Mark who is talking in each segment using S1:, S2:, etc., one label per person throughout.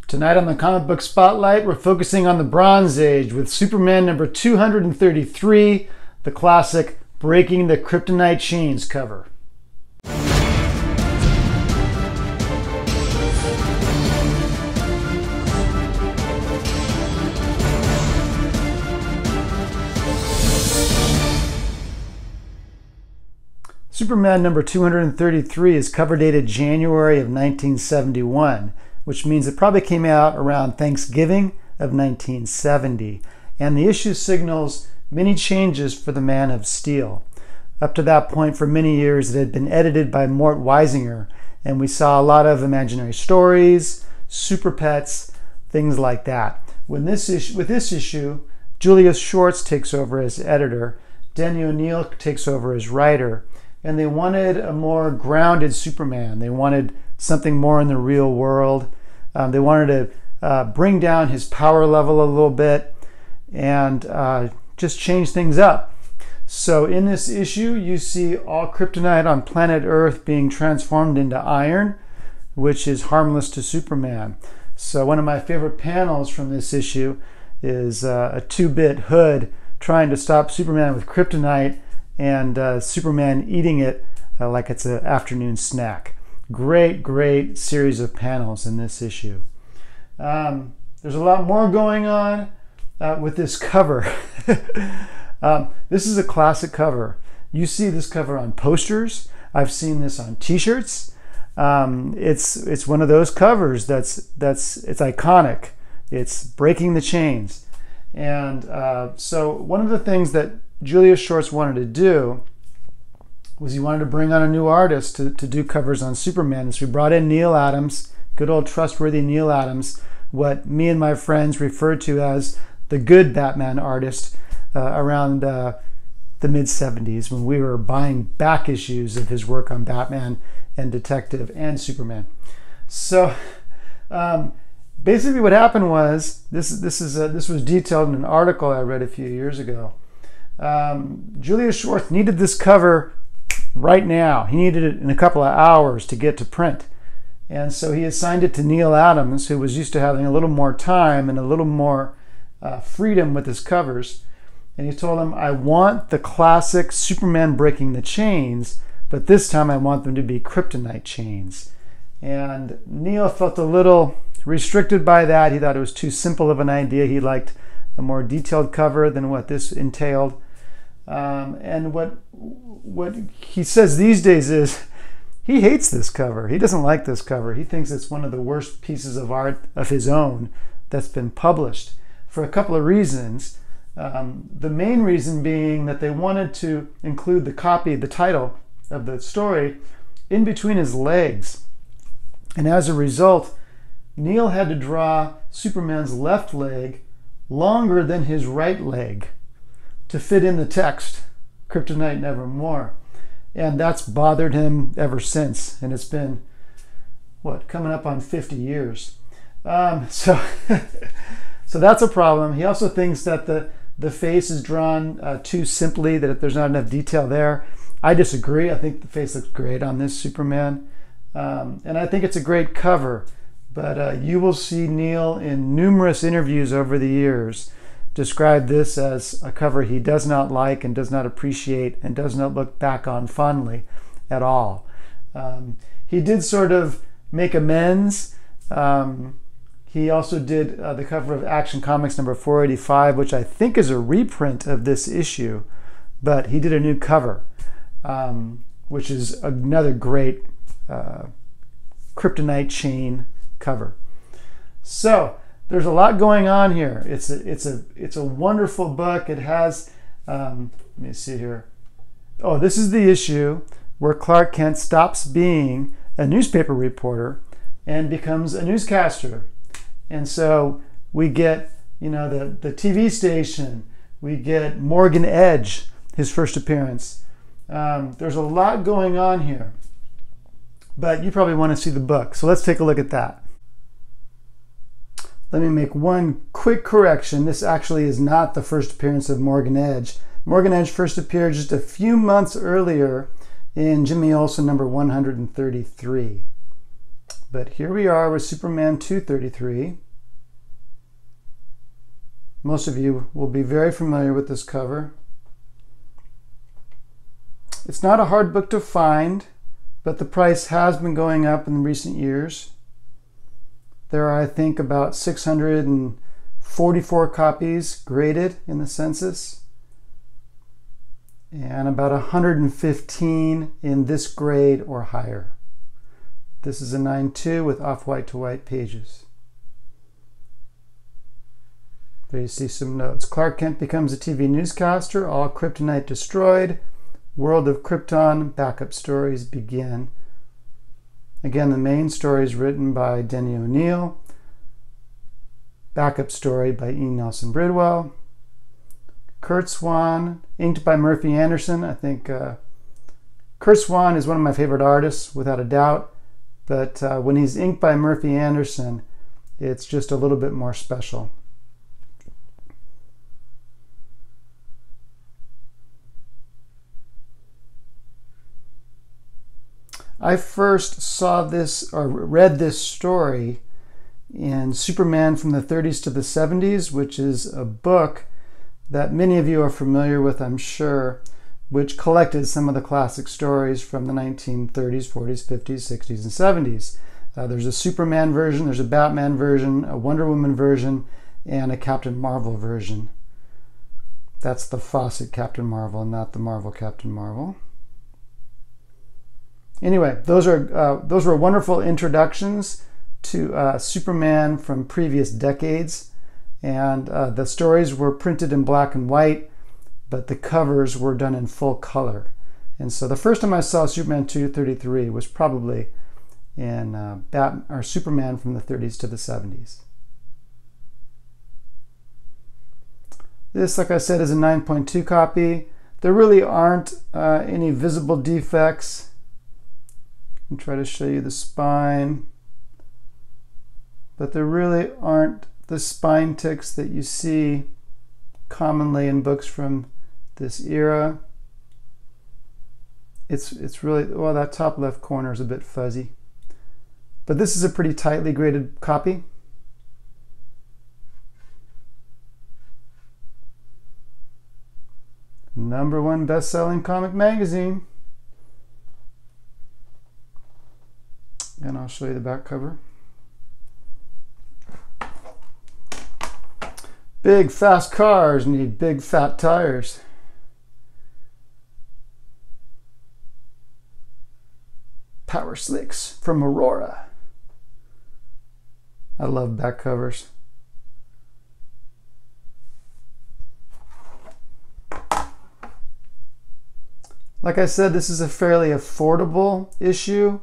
S1: Tonight on the Comic Book Spotlight, we're focusing on the Bronze Age with Superman number 233, the classic Breaking the Kryptonite Chains cover. Superman number 233 is cover dated January of 1971. Which means it probably came out around Thanksgiving of 1970. And the issue signals many changes for the Man of Steel. Up to that point, for many years, it had been edited by Mort Weisinger, and we saw a lot of imaginary stories, super pets, things like that. With this issue, Julius Schwartz takes over as editor, Denny O'Neil takes over as writer, and they wanted a more grounded Superman. They wanted something more in the real world. They wanted to bring down his power level a little bit and just change things up. So in this issue, you see all kryptonite on planet Earth being transformed into iron, which is harmless to Superman. So one of my favorite panels from this issue is a 2-bit Hood trying to stop Superman with kryptonite and Superman eating it like it's an afternoon snack. Great series of panels in this issue. There's a lot more going on with this cover. This is a classic cover. You see this cover on posters. I've seen this on t-shirts. It's one of those covers it's iconic. It's breaking the chains. And so one of the things that Julius Schwartz wanted to do was he wanted to bring on a new artist to do covers on Superman. So we brought in Neal Adams, good old trustworthy Neal Adams, what me and my friends referred to as the good Batman artist around the mid-70s when we were buying back issues of his work on Batman and Detective and Superman. So basically what happened was, this was detailed in an article I read a few years ago. Julius Schwartz needed this cover right now. He needed it in a couple of hours to get to print. And so he assigned it to Neal Adams, who was used to having a little more time and a little more freedom with his covers. And he told him, I want the classic Superman breaking the chains, but this time I want them to be kryptonite chains. And Neal felt a little restricted by that. He thought it was too simple of an idea. He liked a more detailed cover than what this entailed. And what he says these days is he hates this cover. He doesn't like this cover. He thinks it's one of the worst pieces of art of his own that's been published for a couple of reasons. The main reason being that they wanted to include the title of the story in between his legs. And as a result, Neal had to draw Superman's left leg longer than his right leg to fit in the text, Kryptonite Nevermore. And that's bothered him ever since. And it's been, coming up on 50 years. So that's a problem. He also thinks that the face is drawn too simply, that there's not enough detail there. I disagree. I think the face looks great on this Superman. And I think it's a great cover. But you will see Neal in numerous interviews over the years describe this as a cover he does not like and does not appreciate and does not look back on fondly at all. He did sort of make amends. He also did the cover of Action Comics number 485, which I think is a reprint of this issue, but he did a new cover, which is another great Kryptonite chain cover. So there's a lot going on here. It's a wonderful book. It has let me see here. Oh, this is the issue where Clark Kent stops being a newspaper reporter and becomes a newscaster. And so we get, the TV station. We get Morgan Edge, his first appearance. There's a lot going on here. But you probably want to see the book. So let's take a look at that. Let me make one quick correction. This actually is not the first appearance of Morgan Edge. Morgan Edge first appeared just a few months earlier in Jimmy Olsen number 133. But here we are with Superman 233. Most of you will be very familiar with this cover. It's not a hard book to find, but the price has been going up in recent years. There are, I think, about 644 copies graded in the census, and about 115 in this grade or higher. This is a 9.2 with off-white to white pages. There you see some notes. Clark Kent becomes a TV newscaster. All kryptonite destroyed. World of Krypton. Backup stories begin. Again, the main story is written by Denny O'Neil. Backup story by E. Nelson Bridwell. Kurt Swan, inked by Murphy Anderson. I think Kurt Swan is one of my favorite artists, without a doubt. But when he's inked by Murphy Anderson, it's just a little bit more special. I first saw this or read this story in Superman from the 30s to the 70s, which is a book that many of you are familiar with, I'm sure, which collected some of the classic stories from the 1930s, 40s, 50s, 60s, and 70s. There's a Superman version, there's a Batman version, a Wonder Woman version, and a Captain Marvel version. That's the Fawcett Captain Marvel, not the Marvel Captain Marvel. Anyway, those were wonderful introductions to Superman from previous decades, and the stories were printed in black and white, but the covers were done in full color. And so the first time I saw Superman 233 was probably in Superman from the 30s to the 70s. This, like I said, is a 9.2 copy. There really aren't any visible defects. I'll try to show you the spine, but there really aren't the spine ticks that you see commonly in books from this era. It's really, well, that top left corner is a bit fuzzy, but this is a pretty tightly graded copy. #1 best-selling comic magazine. And I'll show you the back cover. Big fast cars need big fat tires. Power Slicks from Aurora. I love back covers. Like I said, this is a fairly affordable issue.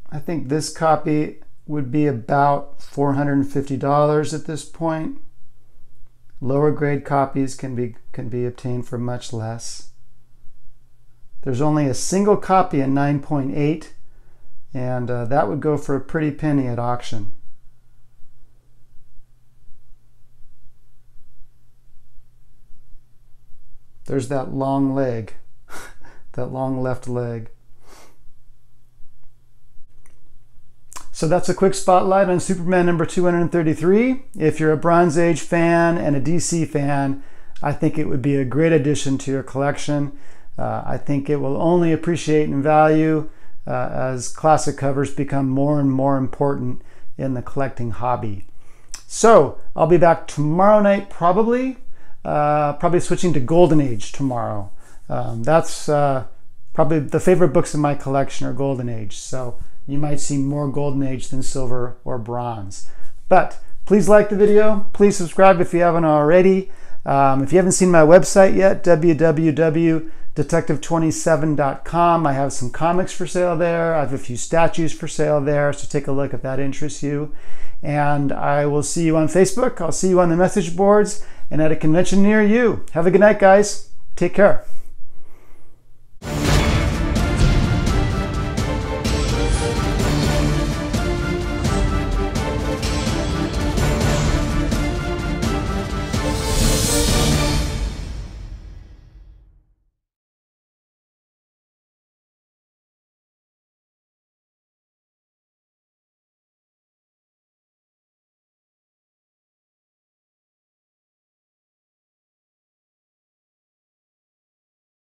S1: I think this copy would be about $450 at this point. Lower grade copies can be obtained for much less. There's only a single copy in 9.8, and that would go for a pretty penny at auction. There's that long leg, that long left leg. So that's a quick spotlight on Superman number 233. If you're a Bronze Age fan and a DC fan, I think it would be a great addition to your collection. I think it will only appreciate in value as classic covers become more and more important in the collecting hobby. So I'll be back tomorrow night, probably switching to Golden Age tomorrow. That's probably the favorite books in my collection are Golden Age. So you might see more Golden Age than Silver or Bronze. But please like the video. Please subscribe if you haven't already. If you haven't seen my website yet, www.detective27.com. I have some comics for sale there. I have a few statues for sale there, so take a look if that interests you. And I will see you on Facebook. I'll see you on the message boards and at a convention near you. Have a good night, guys. Take care.